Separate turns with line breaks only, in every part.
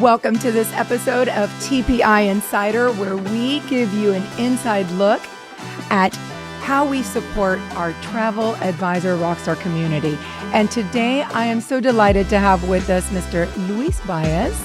Welcome to this episode of TPI Insider, where we give you an inside look at how we support our travel advisor rockstar community. And today I am so delighted to have with us Mr. Luis Baez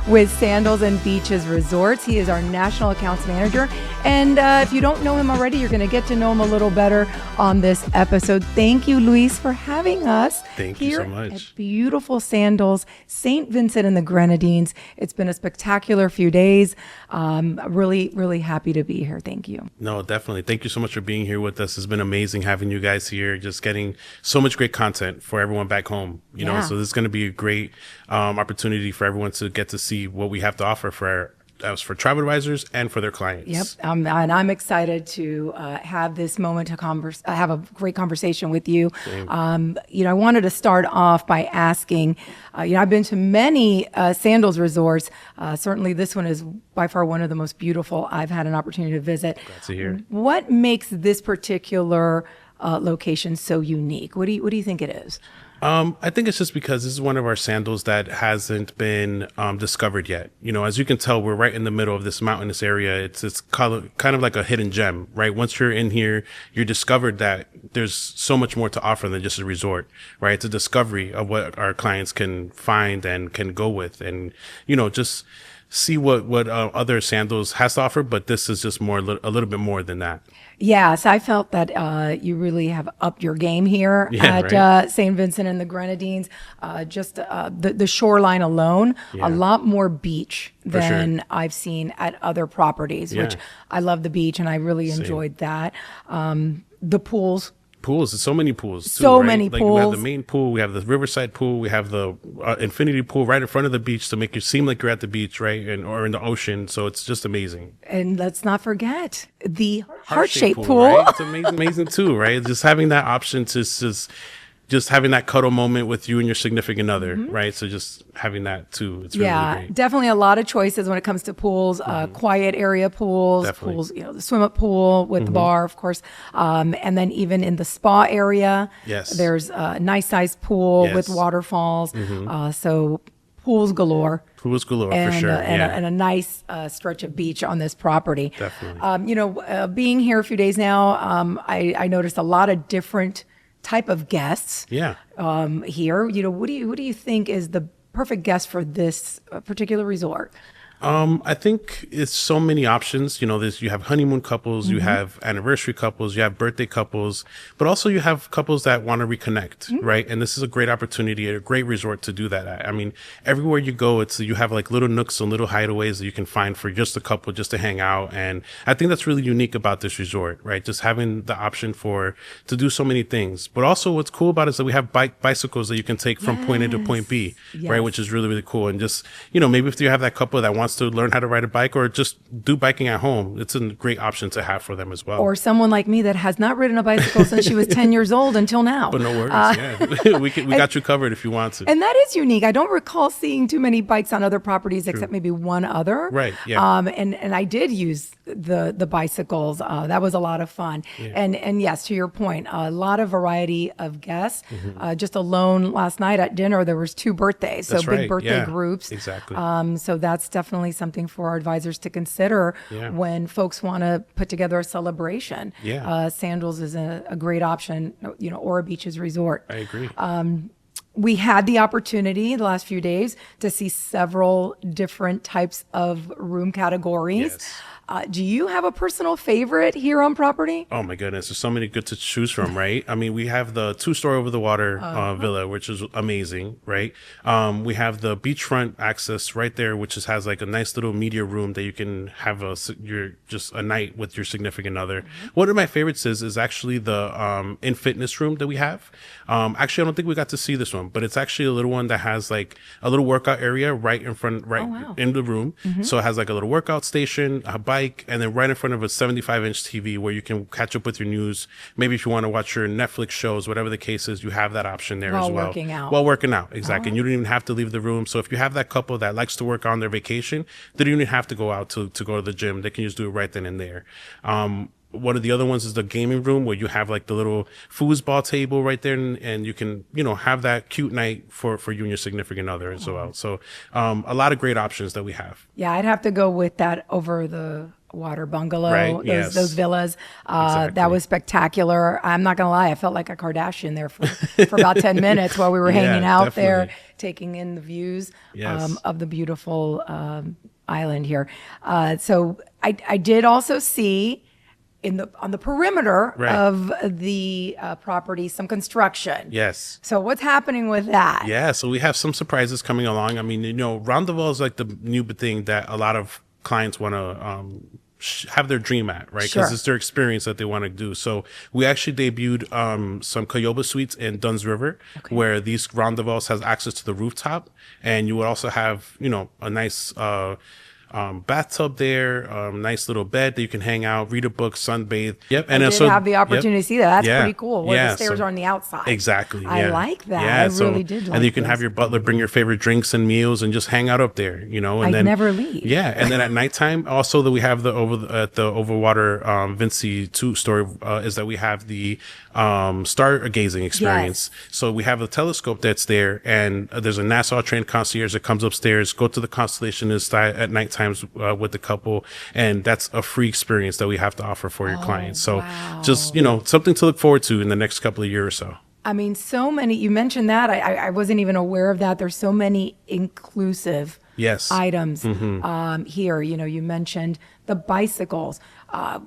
with Sandals St Resorts. He is our national accounts manager. And if you don't know him already, you're going to get to know him a little better on this episode. Thank you, Luis, for having us.
Thank you so much.
At beautiful Sandals St. Vincent and the Grenadines. It's been a spectacular few days. Really happy to be here. Thank you.
No, definitely. Thank you so much for being here with us. It's been amazing having you guys here, just getting so much great content for everyone back home. You know, so this is going to be a great opportunity for everyone to get to see what we have to offer for travel advisors and for their clients.
Yep. And I'm excited to have this moment to have a great conversation with you. I wanted to start off by asking, I've been to many Sandals resorts. Certainly this one is by far one of the most beautiful I've had an opportunity to visit.
Glad to hear.
What makes this particular location so unique? What do you think it is?
I think it's just because this is one of our sandals that hasn't been discovered yet. You know, as you can tell, we're right in the middle of this mountainous area. It's kind of like a hidden gem, right? Once you're in here, you're discovered that there's so much more to offer than just a resort, right? It's a discovery of what our clients can find and can go with, and just see what other Sandals has to offer. But this is just a little bit more than that.
Yes, I felt that you really have upped your game here at St. Vincent and the Grenadines. The shoreline alone, a lot more beach than I've seen at other properties, which I love the beach and I really enjoyed that. The pools.
There's so many pools too,
so many pools.
We have the main pool, we have the riverside pool, we have the infinity pool right in front of the beach to make you seem like you're at the beach, right? Or in the ocean. So it's just amazing.
And let's not forget the heart-shaped pool.
Right? It's amazing too, right? Just having that option to just having that cuddle moment with you and your significant other, right? So just having that too, it's really great.
Definitely a lot of choices when it comes to pools, quiet area pools, pools, the swim up pool with the bar, of course. And then even in the spa area, there's a nice sized pool with waterfalls. So pools galore.
Pools galore,
and,
for sure.
And a nice stretch of beach on this property.
Definitely.
Being here a few days now, I noticed a lot of different type of guests here. What do you think is the perfect guest for this particular resort?
I think it's so many options. You have honeymoon couples, you have anniversary couples, you have birthday couples, but also you have couples that want to reconnect, right? And this is a great opportunity, a great resort to do that at. I mean, everywhere you go, you have like little nooks and little hideaways that you can find for just a couple just to hang out. And I think that's really unique about this resort, right? Just having the option to do so many things. But also what's cool about it is that we have bicycles that you can take from point A to point B, right? Which is really, really cool. And just, maybe if you have that couple that wants to learn how to ride a bike or just do biking at home, it's a great option to have for them as well.
Or someone like me that has not ridden a bicycle since she was 10 years old until now.
But no worries, we got you covered if you want to.
And that is unique. I don't recall seeing too many bikes on other properties except maybe one other.
Right, yeah.
And I did use the bicycles. That was a lot of fun. And yes, to your point, a lot of variety of guests. Just alone last night at dinner, there was 2 birthdays. So big birthday groups.
Exactly.
So that's definitely something for our advisors to consider when folks want to put together a celebration. Sandals is a great option, or a beaches resort.
I agree.
We had the opportunity the last few days to see several different types of room categories. Do you have a personal favorite here on property?
Oh my goodness, there's so many good to choose from, right? I mean, we have the 2-story over the water villa, which is amazing, right? We have the beachfront access right there, which has like a nice little media room that you can have a night with your significant other. One of my favorites is actually the in fitness room that we have. Actually, I don't think we got to see this one, but it's actually a little one that has like a little workout area right in front, in the room. So it has like a little workout station, a bike, and then right in front of a 75-inch TV where you can catch up with your news. Maybe if you want to watch your Netflix shows, whatever the case is, you have that option there as well. While working out, exactly. And you don't even have to leave the room. So if you have that couple that likes to work on their vacation, they don't even have to go out to go to the gym. They can just do it right then and there. one of the other ones is the gaming room where you have like the little foosball table right there, and you can, have that cute night for you and your significant other as well. So a lot of great options that we have.
Yeah, I'd have to go with that over the water bungalow,
Right, yes.
those villas.
Exactly.
That was spectacular. I'm not gonna lie, I felt like a Kardashian there for about 10 minutes while we were hanging out there, taking in the views
Yes.
of the beautiful island here. So I did also see on the perimeter
Right.
of the property some construction.
Yes.
So what's happening with that?
Yeah, so we have some surprises coming along. I mean, Roundaval is like the new thing that a lot of clients want to have their dream at, right? Because
Sure.
it's their experience that they want to do. So we actually debuted some Cayoba suites in Dunn's River, where these roundavals has access to the rooftop, and you would also have, a nice bathtub there, nice little bed that you can hang out, read a book, sunbathe. Yep,
And I did have the opportunity to see that. That's
Yeah.
pretty cool. Where
Yeah,
the stairs
so-
are on the outside.
Exactly.
I
yeah.
like that.
Yeah,
I
so-
really did like
And you can
this.
have your butler bring your favorite drinks and meals and just hang out up there, and
I'd
then
never leave.
Yeah, and then at nighttime, also that we have the overwater Vinci 2-story is that we have the stargazing experience. So we have a telescope that's there, and there's a Nassau trained concierge that comes upstairs, go to the constellation at night times with the couple, and that's a free experience that we have to offer for your clients. So
wow.
just something to look forward to in the next couple of years or so.
I mean, so many, you mentioned that. I wasn't even aware of that. There's so many inclusive
Yes.
items here. You mentioned the bicycles.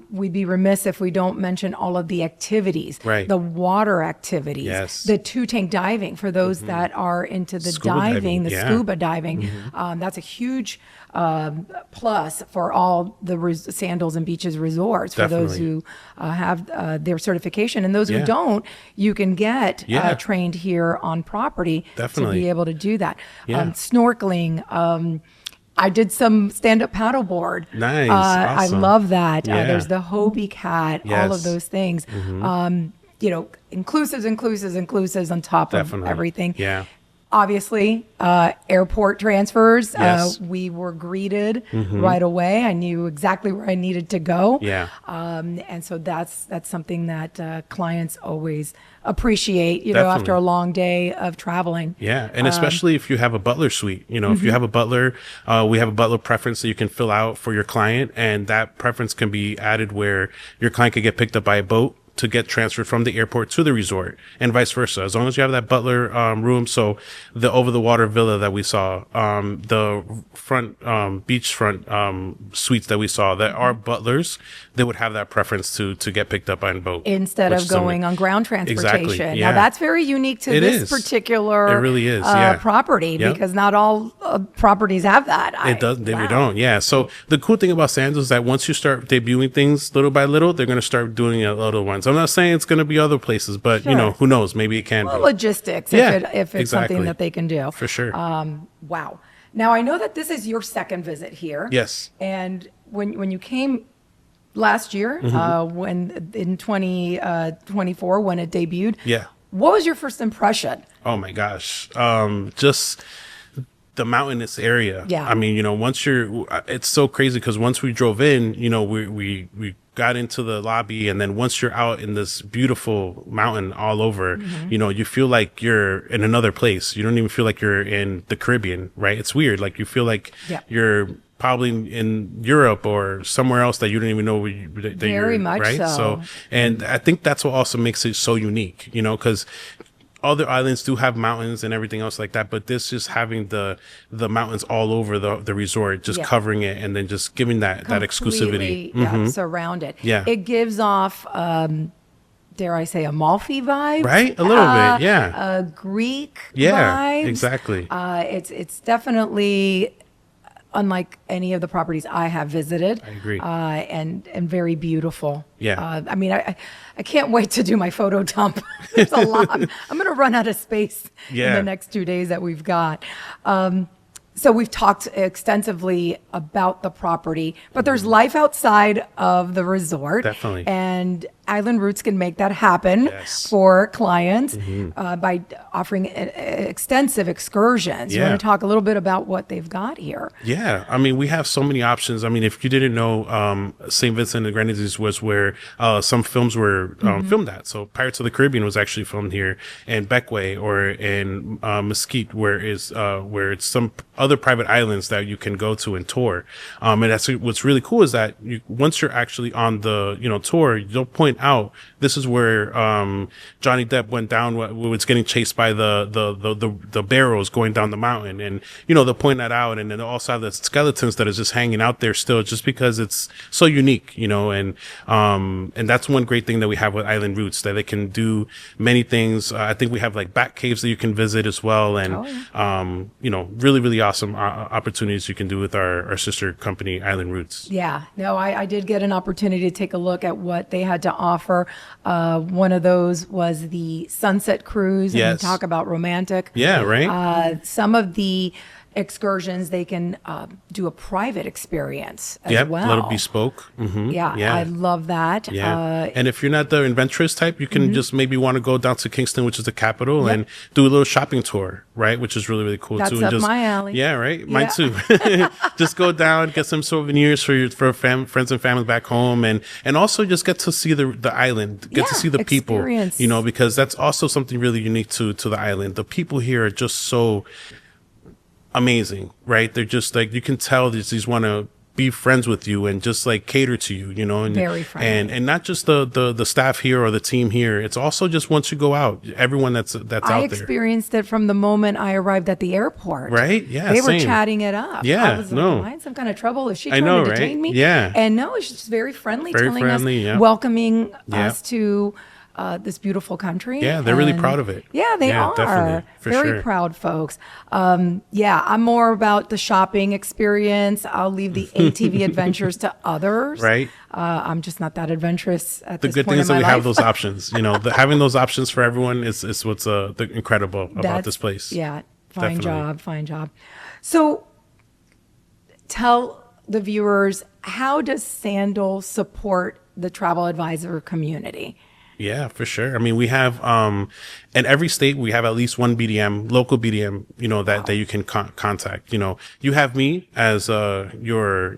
We'd be remiss if we don't mention all of the activities,
Right.
the water activities,
Yes.
the 2-tank diving for those that are into the
Scuba diving,
the
yeah.
scuba diving. That's a huge plus for all the Sandals and Beaches resorts, for those
Definitely.
who have their certification. And those who
Yeah.
don't, you can get
Yeah.
trained here on property to
Definitely.
be able to do that.
Yeah.
Snorkeling. I did some stand-up paddleboard.
Nice.
I
Awesome.
love that.
Yeah.
There's the Hobie Cat, all
Yes.
of those things. Inclusives on top
Definitely.
of everything.
Yeah.
Obviously, airport transfers.
Yes.
We were greeted right away. I knew exactly where I needed to go.
Yeah.
And so that's something that clients always appreciate, after
Definitely.
a long day of traveling.
Yeah, and especially if you have a butler suite, if you have a butler, we have a butler preference that you can fill out for your client, and that preference can be added where your client could get picked up by a boat to get transferred from the airport to the resort, and vice versa. As long as you have that butler room, so the over the water villa that we saw, the front beachfront suites that we saw that are butlers, they would have that preference to get picked up by a boat
Instead
which
of
is amazing.
going on ground transportation.
Exactly,
Now
yeah.
that's very unique to
It
this
is.
particular
It really is, yeah.
property,
Yep.
because not all properties have that.
It does. They
Wow.
don't. Yeah. So the cool thing about Sandals is that once you start debuting things little by little, they're going to start doing it other ones. I'm not saying it's going to be other places, but
Sure.
who knows? Maybe it can
Well,
be.
logistics,
Yeah,
if it's
exactly.
something that they can do.
For sure.
Wow. Now I know that this is your second visit here.
Yes.
And when you came last year, when in 2024 when it debuted,
Yeah.
what was your first impression?
Oh my gosh. Just the mountainous area.
Yeah.
I mean, once it's so crazy because once we drove in, we got into the lobby, and then once you're out in this beautiful mountain all over, you feel like you're in another place. You don't even feel like you're in the Caribbean, right? It's weird. Like you feel like
Yeah.
you're probably in Europe or somewhere else that you don't even know that
Very
you're,
much
right?
so.
And I think that's what also makes it so unique, because other islands do have mountains and everything else like that, but this just having the mountains all over the resort, just
Yeah.
covering it, and then just giving that exclusivity.
Completely, surrounded.
Yeah.
It gives off, dare I say, Amalfi vibe,
Right? A little bit, yeah.
a Greek
Yeah,
vibes.
exactly.
It's definitely unlike any of the properties I have visited.
I agree.
And very beautiful.
Yeah.
I mean, I can't wait to do my photo dump. There's a lot. I'm going to run out of space in
Yeah.
the next 2 days that we've got. So we've talked extensively about the property, but there's life outside of the resort.
Definitely.
And Island Roots can make that happen for clients by offering extensive excursions. You want to talk a little bit about what they've got here?
Yeah, I mean, we have so many options. I mean, if you didn't know, St. Vincent and the Grenadines was where some films were filmed at. So Pirates of the Caribbean was actually filmed here, and Beckway or in Mesquite, where it's some other private islands that you can go to and tour. And that's what's really cool is that once you're actually on the tour, they'll point out this is where Johnny Depp went down when was getting chased by the barrels going down the mountain, and they'll point that out, and then they'll also have the skeletons that is just hanging out there still, just because it's so unique, and that's one great thing that we have with Island Roots, that they can do many things. I think we have like bat caves that you can visit as well, and really, really awesome opportunities you can do with our sister company, Island Roots.
Yeah, no, I did get an opportunity to take a look at what they had to offer. One of those was the Sunset Cruise, and you talk about romantic.
Yeah, right.
Some of the excursions, they can do a private experience as well.
A little bespoke.
I love that.
And if you're not the adventurous type, you can just maybe want to go down to Kingston, which is the capital, and do a little shopping tour, right? Which is really, really cool too.
That's up my alley.
Yeah, right. Mine too. Just go down, get some souvenirs for friends and family back home, and also just get to see the island, get to see the people, because that's also something really unique to the island. The people here are just so amazing, right? They're just like, you can tell these want to be friends with you and just like cater to you, and
very friendly.
And not just the staff here or the team here. It's also just once you go out, everyone that's out there.
I experienced it from the moment I arrived at the airport.
Right? Yeah.
They were chatting it up.
Yeah.
I was like, am I in some kind of trouble? Is she trying to detain me?
Yeah.
And no, it's just very friendly, welcoming us to this beautiful country.
Yeah, they're really proud of it.
Yeah, they are.
Definitely,
very proud folks. I'm more about the shopping experience. I'll leave the ATV adventures to others.
Right.
I'm just not that adventurous at
the
this
good
point
thing is
in
that
my
we have
life.
those options. Having those options for everyone is what's incredible about this place.
Yeah, fine job. So tell the viewers, how does Sandals support the travel advisor community?
Yeah, for sure. I mean, we have, in every state, we have at least one BDM, local BDM, that you can contact. You have me as, your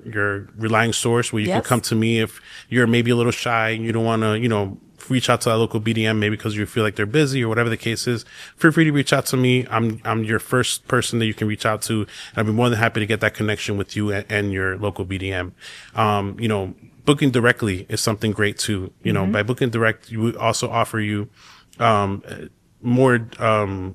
relying source where you can come to me if you're maybe a little shy and you don't want to, reach out to that local BDM, maybe because you feel like they're busy or whatever the case is. Feel free to reach out to me. I'm your first person that you can reach out to. And I'd be more than happy to get that connection with you and your local BDM. Booking directly is something great too. By booking direct, we also offer you, more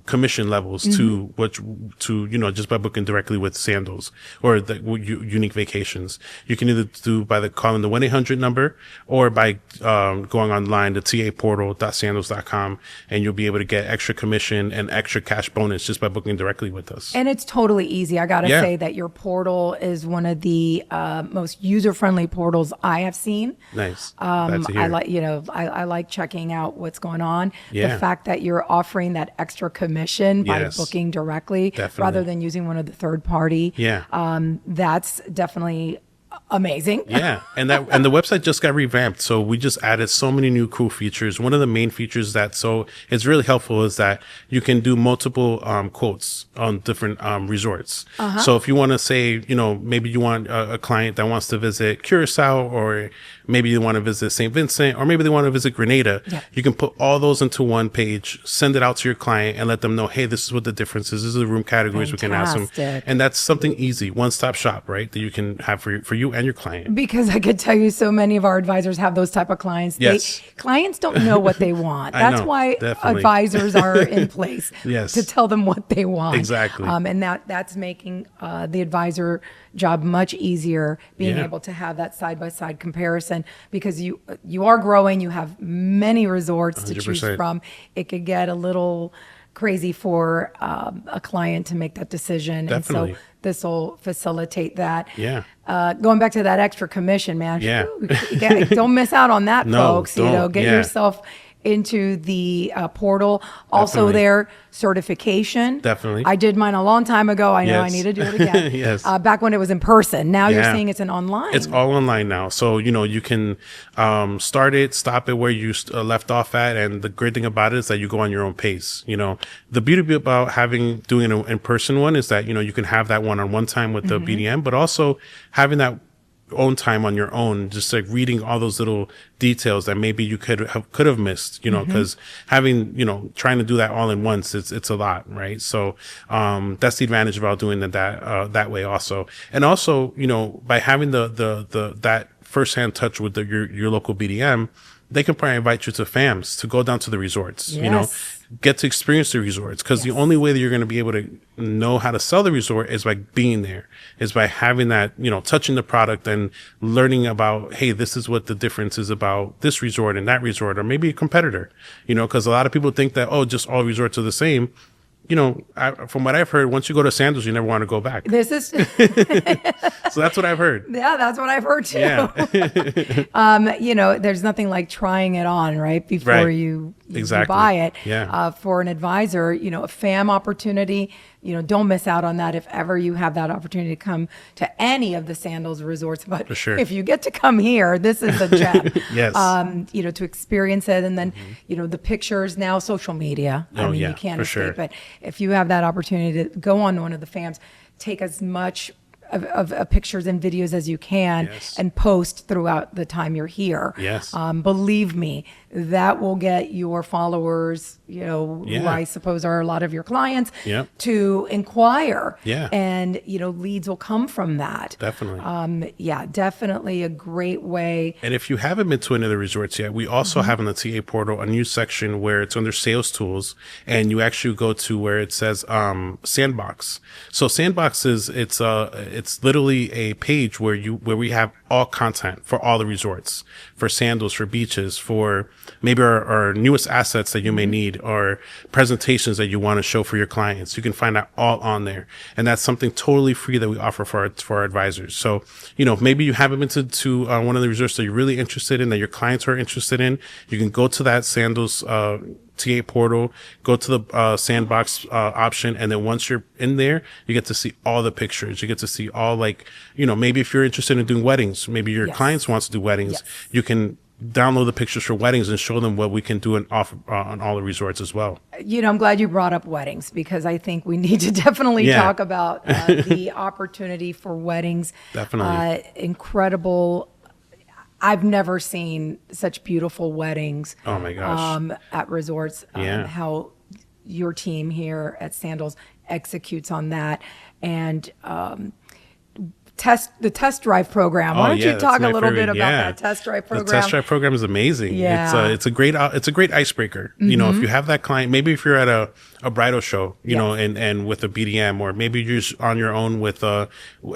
commission levels to just by booking directly with Sandals or the unique vacations. You can either do by calling the 1-800 number or by going online to taportal.sandals.com, and you'll be able to get extra commission and extra cash bonus just by booking directly with us.
And it's totally easy. I got to say that your portal is one of the most user-friendly portals I have seen.
Nice. Glad to hear.
I like checking out what's going on.
Yeah.
The fact that you're offering that extra commission by booking directly rather than using one of the third party. That's definitely amazing.
Yeah. And the website just got revamped. So we just added so many new cool features. One of the main features it's really helpful is that you can do multiple quotes on different resorts. So if you want to say, maybe you want a client that wants to visit Curacao, or maybe you want to visit St. Vincent, or maybe they want to visit Grenada. You can put all those into one page, send it out to your client, and let them know, hey, this is what the difference is. This is the room categories we can ask them. And that's something easy, one-stop shop, right, that you can have for you and your client.
Because I could tell you so many of our advisors have those type of clients. Clients don't know what they want. That's why advisors are in place to tell them what they want.
Exactly.
And that's making the advisor job much easier, being able to have that side-by-side comparison, because you are growing, you have many resorts 100%. To choose from. It could get a little crazy for a client to make that decision.
Definitely.
And so this will facilitate that.
Yeah.
Going back to that extra commission, man. Don't miss out on that, folks. Get yourself into the portal. Also
Definitely.
their certification.
Definitely.
I did mine a long time ago. I know I
Yes.
need to do it again.
Yes.
Back when it was in person. Now you're
Yeah.
saying it's an online.
It's all online now. So, you can start it, stop it where you left off at. And the great thing about it is that you go on your own pace. The beauty about doing an in-person one is that, you can have that one-on-one time with the BDM, but also having that own time on your own, just like reading all those little details that maybe you could have missed, because having, trying to do that all in once, it's a lot, right? So, that's the advantage about doing that way also. And also, by having that firsthand touch with your local BDM, they can probably invite you to FAMs to go down to the resorts,
Yes.
get to experience the resorts. Because the only way that you're going to be able to know how to sell the resort is by being there, is by having that, touching the product and learning about, hey, this is what the difference is about this resort and that resort, or maybe a competitor, because a lot of people think that, oh, just all resorts are the same. From what I've heard, once you go to Sandals, you never want to go back.
This is
So that's what I've heard.
Yeah, that's what I've heard too.
Yeah.
There's nothing like trying it on, right? Before
Right.
you
Exactly.
buy it.
Yeah.
For an advisor, a FAM opportunity, don't miss out on that if ever you have that opportunity to come to any of the Sandals resorts. But
For sure.
if you get to come here, this is a gem.
Yes.
To experience it. And then, the pictures, now social media. I
Oh,
mean,
yeah,
you can't
for
escape
sure.
it. If you have that opportunity to go on one of the FAMs, take as much of pictures and videos as you can,
Yes.
and post throughout the time you're here.
Yes.
Believe me, that will get your followers, who I suppose are a lot of your clients,
Yep.
to inquire.
Yeah.
And, leads will come from that.
Definitely.
Definitely a great way.
And if you haven't been to any of the resorts yet, we also have in the TA portal a new section where it's under sales tools, and you actually go to where it says Sandbox. So Sandbox it's literally a page where we have all content for all the resorts, for Sandals, for beaches, for maybe our newest assets that you may need, or presentations that you want to show for your clients. You can find that all on there. And that's something totally free that we offer for our advisors. So, maybe you haven't been to one of the resorts that you're really interested in, that your clients are interested in. You can go to that Sandals, TA portal, go to the Sandbox option, and then once you're in there, you get to see all the pictures. You get to see all, maybe if you're interested in doing weddings, maybe your
Yes.
clients wants to do weddings,
Yes.
you can download the pictures for weddings and show them what we can do on all the resorts as well.
I'm glad you brought up weddings, because I think we need to definitely
Yeah.
talk about the opportunity for weddings.
Definitely.
Incredible. I've never seen such beautiful weddings.
Oh my gosh.
At resorts.
Yeah.
How your team here at Sandals executes on that. And the test drive program. Why don't you
that's
talk a
my
little
favorite.
bit about
Yeah.
that test drive program?
The test drive program is amazing.
Yeah.
It's a great icebreaker. If you have that client, maybe if you're at a bridal show, and with a BDM, or maybe you're just on your own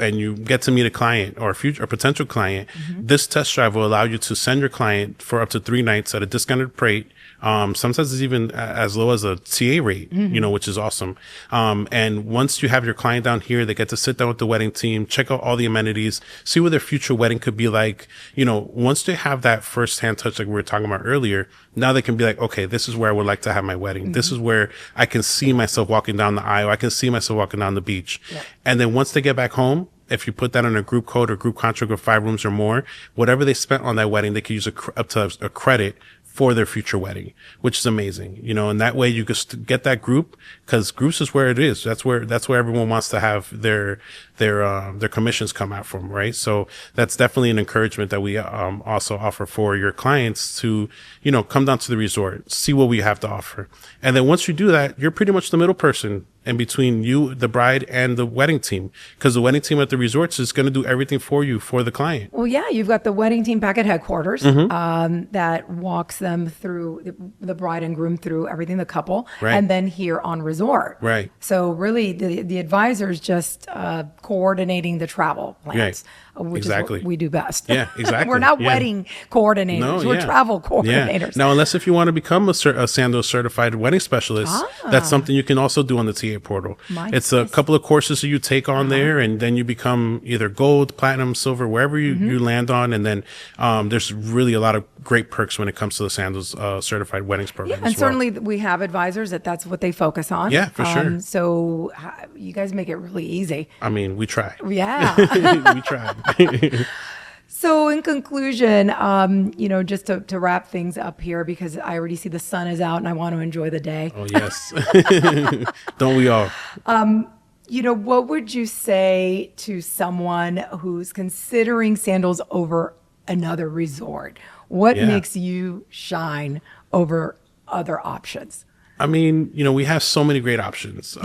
and you get to meet a client or a potential client, this test drive will allow you to send your client for up to 3 nights at a discounted rate. Sometimes it's even as low as a TA rate, which is awesome. And once you have your client down here, they get to sit down with the wedding team, check out all the amenities, see what their future wedding could be like. Once they have that first-hand touch, like we were talking about earlier, now they can be like, okay, this is where I would like to have my wedding. This is where I can see myself walking down the aisle. I can see myself walking down the beach.
Yeah.
And then once they get back home, if you put that in a group code or group contract of 5 rooms or more, whatever they spent on that wedding, they could use up to a credit for their future wedding, which is amazing, and that way you could get that group, because groups is where it is. That's where everyone wants to have their commissions come out from, right? So that's definitely an encouragement that we also offer for your clients to, come down to the resort, see what we have to offer. And then once you do that, you're pretty much the middle person in between you, the bride, and the wedding team, because the wedding team at the resorts is going to do everything for you, for the client.
Well, yeah, you've got the wedding team back at headquarters that walks them through, the bride and groom through everything, the couple,
Right.
and then here on resort.
Right.
So really, the advisors just coordinating the travel plans, which
Exactly.
is what we do best.
Yeah, exactly.
We're not wedding coordinators.
No,
We're travel coordinators.
Now, unless if you want to become a Sandals certified wedding specialist, that's something you can also do on the TA portal. It's a couple of courses that you take on there, and then you become either gold, platinum, silver, wherever you land on. And then there's really a lot of great perks when it comes to the Sandals certified weddings program.
And certainly we have advisors that's what they focus on.
Yeah, for sure.
So you guys make it really easy.
I mean, we try.
Yeah.
We try.
So in conclusion, just to wrap things up here, because I already see the sun is out and I want to enjoy the day.
Oh, yes. Don't we all?
What would you say to someone who's considering Sandals over another resort? What makes you shine over other options?
I mean, we have so many great options.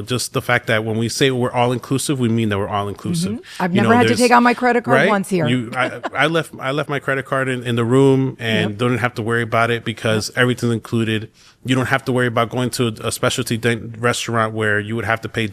Just the fact that when we say we're all inclusive, we mean that we're all inclusive.
I've never had to take out my credit card once here.
I left my credit card in the room and don't have to worry about it because everything's included. You don't have to worry about going to a specialty restaurant where you would have to pay,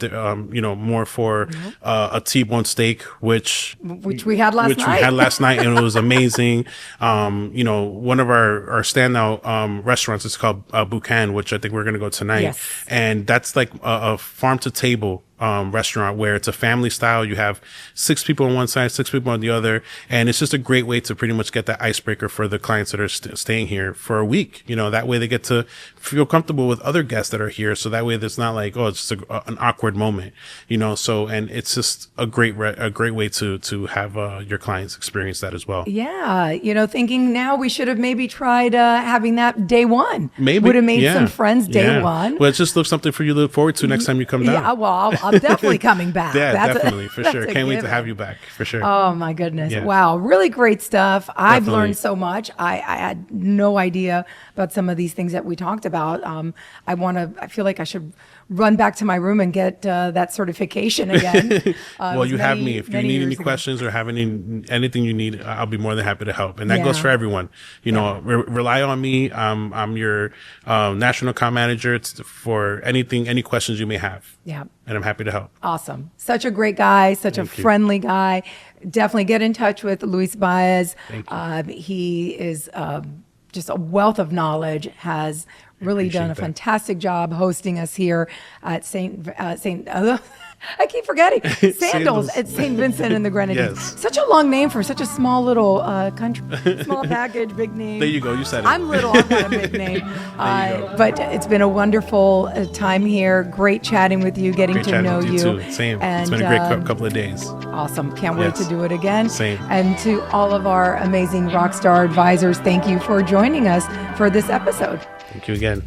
more for a T-bone steak, which
we had last night.
And it was amazing. One of our standout restaurants is called Buchan, which I think we're going to go tonight.
Yes.
And that's like a farm to table restaurant where it's a family style. You have 6 people on one side, 6 people on the other. And it's just a great way to pretty much get that icebreaker for the clients that are staying here for a week. That way they get to feel comfortable with other guests that are here. So that way it's not like, it's just an awkward moment, and it's just a great way to have your clients experience that as well.
Yeah. Thinking now we should have maybe tried having that day one.
Maybe.
Would have made some friends day one.
Well, it's just something for you to look forward to next time you come down.
Yeah, well, I'm definitely coming back.
Yeah, definitely, for sure. Can't wait to have you back, for sure.
Oh, my goodness.
Yeah.
Wow, really great stuff. I've
Definitely.
learned so much. I had no idea about some of these things that we talked about. I feel like I should run back to my room and get that certification again.
Well, you have me. If you need any questions or have anything you need, I'll be more than happy to help. And that goes for everyone. Rely on me. I'm your national account manager for any questions you may have.
Yeah.
And I'm happy to help.
Awesome. Such a great guy, such a friendly guy. Definitely get in touch with Luis Baez. He is just a wealth of knowledge, has really done a fantastic job hosting us here at St. I keep forgetting. Sandals at St. Vincent and the Grenadines.
Yes.
Such a long name for such a small little country, small package, big name.
There you go. You said it.
I'm little. I've got a big name. But it's been a wonderful time here. Great chatting with you, getting to know you.
Too. Same.
And,
it's been a great couple of days.
Awesome. Can't wait to do it again.
Same.
And to all of our amazing Rockstar advisors, thank you for joining us for this episode.
Thank you again.